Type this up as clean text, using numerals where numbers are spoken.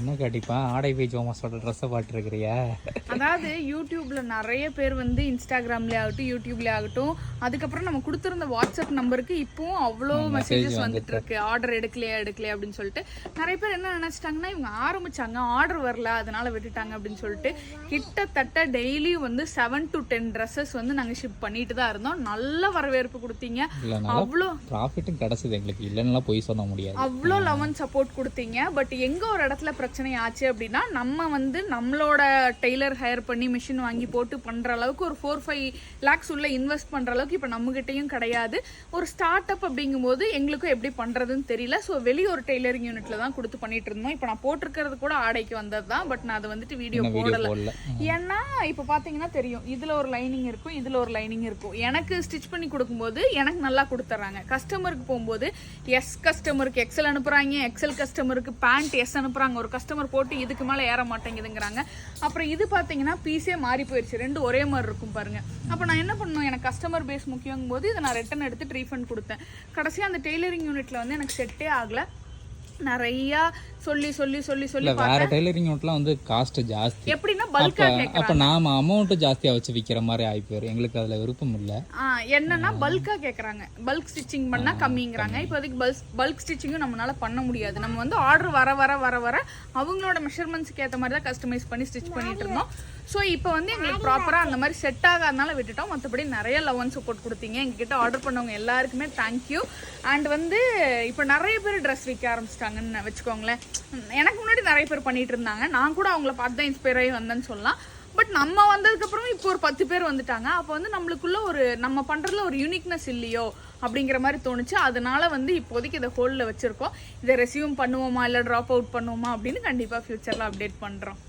என்ன கண்டிப்பா ஆடை போய் ஜோமாஸோட ட்ரெஸ்ஸை பாட்டுருக்கிறியா? அதாவது யூடியூப்ல நிறைய பேர் வந்து இன்ஸ்டாகிராம்லேயே ஆகட்டும் யூடியூப்லேயே ஆகட்டும் அதுக்கப்புறம் நம்ம கொடுத்துருந்த வாட்ஸ்அப் நம்பருக்கு இப்போவும் அவ்வளோ மெசேஜஸ் வந்துட்டு இருக்கு. ஆர்டர் எடுக்கலையா அப்படின்னு சொல்லிட்டு நிறைய பேர் என்ன நினைச்சிட்டாங்கன்னா இவங்க ஆரம்பிச்சாங்க ஆர்டர் வரல அதனால விட்டுட்டாங்க அப்படின்னு சொல்லிட்டு கிட்டத்தட்ட டெய்லி வந்து 7 to 10 ட்ரெஸ்ஸஸ் வந்து நாங்கள் ஷிப் பண்ணிட்டு தான் இருந்தோம். நல்ல வரவேற்பு கொடுத்தீங்க. அவ்வளோ ப்ராஃபிட்டும் கிடைச்சது எங்களுக்கு, இல்லைன்னா போய் சொல்ல முடியாது. அவ்வளோ லவ் சப்போர்ட் கொடுத்தீங்க. பட் எங்க ஒரு இடத்துல பிரச்சனை ஆச்சு அப்படின்னா நம்ம வந்து நம்மளோட டெய்லர் ஹையர் பண்ணி மிஷின் வாங்கி போட்டு பண்ற அளவுக்கு ஒரு 4-5 lakhs உள்ள இன்வெஸ்ட் பண்ற அளவுக்கு இப்போ நம்ம கிட்டயும் கிடையாது. ஒரு ஸ்டார்ட் அப் அப்படிங்கும்போது எங்களுக்கும் எப்படி பண்றதுன்னு தெரியல. ஸோ வெளியே ஒரு டெய்லரிங் யூனிட்ல தான் கொடுத்து பண்ணிட்டு இருந்தோம். இப்போ நான் போட்டிருக்கிறது கூட ஆடைக்கு வந்தது தான். பட் நான் அதை வந்துட்டு வீடியோ போடல. ஏன்னா இப்போ பாத்தீங்கன்னா தெரியும் இதுல ஒரு லைனிங் இருக்கும் இதுல ஒரு லைனிங் இருக்கும். எனக்கு ஸ்டிச் பண்ணி கொடுக்கும்போது எனக்கு நல்லா கொடுத்துட்றாங்க. கஸ்டமருக்கு போகும்போது எஸ் கஸ்டமருக்கு எக்ஸல் அனுப்புறாங்க, எக்ஸல் கஸ்டமருக்கு பேண்ட் எஸ் அனுப்புறாங்க. ஒரு கஸ்டமர் போட்டு இதுக்கு மேலே ஏற மாட்டேங்குதுங்கிறாங்க. அப்புறம் இது பார்த்தீங்கன்னா பீஸே மாறி போயிடுச்சு, ரெண்டு ஒரே மாதிரி இருக்கும் பாருங்க. அப்போ நான் என்ன பண்ணணும், எனக்கு கஸ்டமர் பேஸ் முக்கியம் போது இதை நான் ரிட்டன் எடுத்து ரீஃபண்ட் கொடுத்தேன். கடைசியாக அந்த டெய்லரிங் யூனிட்ல வந்து எனக்கு செட்டே ஆகல. நிறைய சொல்லி சொல்லி சொல்லி சொல்லி வேற டெய்லரிங் யூனிட்லாம் வந்து காஸ்ட் ஜாஸ்தி. எப்படின்னா பல்கா கேக்குறாங்க. அப்ப நாம அமௌண்ட் ஜாஸ்தியா வச்சு விக்கிற மாதிரி ஆயி போயிடும். எங்களுக்கு அதுல விருப்பம் இல்ல. என்னன்னா பல்கா கேக்குறாங்க, பல்க் ஸ்டிச்சிங் பண்ணா கம்மிங்கிறாங்க. இப்போதைக்கு பல்க் ஸ்டிச்சிங்கும் நம்மளால பண்ண முடியாது. நம்ம வந்து ஆர்டர் வர வர வர வர அவங்களோட மெஷர்மெண்ட்ஸ்க்கு ஏற்ற மாதிரி தான் கஸ்டமைஸ் பண்ணி ஸ்டிச் பண்ணிட்டு இருந்தோம். ஸோ இப்போ வந்து எங்களுக்கு ப்ராப்பராக அந்த மாதிரி செட் ஆகாதனால விட்டுட்டோம். மற்றபடி நிறைய லவ் அண்ட் சப்போர்ட் கொடுத்தீங்க. எங்ககிட்ட ஆர்டர் பண்ணவங்க எல்லாருக்குமே தேங்க்யூ. அண்ட் வந்து இப்போ நிறைய பேர் ட்ரெஸ் விற்க ஆரம்பிச்சிட்டாங்கன்னு வச்சுக்கோங்களேன். எனக்கு முன்னாடி நிறைய பேர் பண்ணிட்டு இருந்தாங்க. நான் கூட அவங்கள பார்த்து தான் இன்ஸ்பயர் ஆகி வந்தேன்னு சொல்லலாம். பட் நம்ம வந்ததுக்கப்புறம் இப்போ ஒரு 10 பேர் வந்துட்டாங்க. அப்போ வந்து நம்மளுக்குள்ள ஒரு நம்ம பண்ணுறதுல ஒரு யூனிக்னஸ் இல்லையோ அப்படிங்கிற மாதிரி தோணுச்சு. அதனால வந்து இப்போதைக்கு இதை ஹோல்டில் வச்சுருக்கோம். இதை ரெசியூம் பண்ணுவோமா இல்லை ட்ராப் அவுட் பண்ணுவோமா அப்படின்னு கண்டிப்பாக ஃப்யூச்சரில் அப்டேட் பண்ணுறோம்.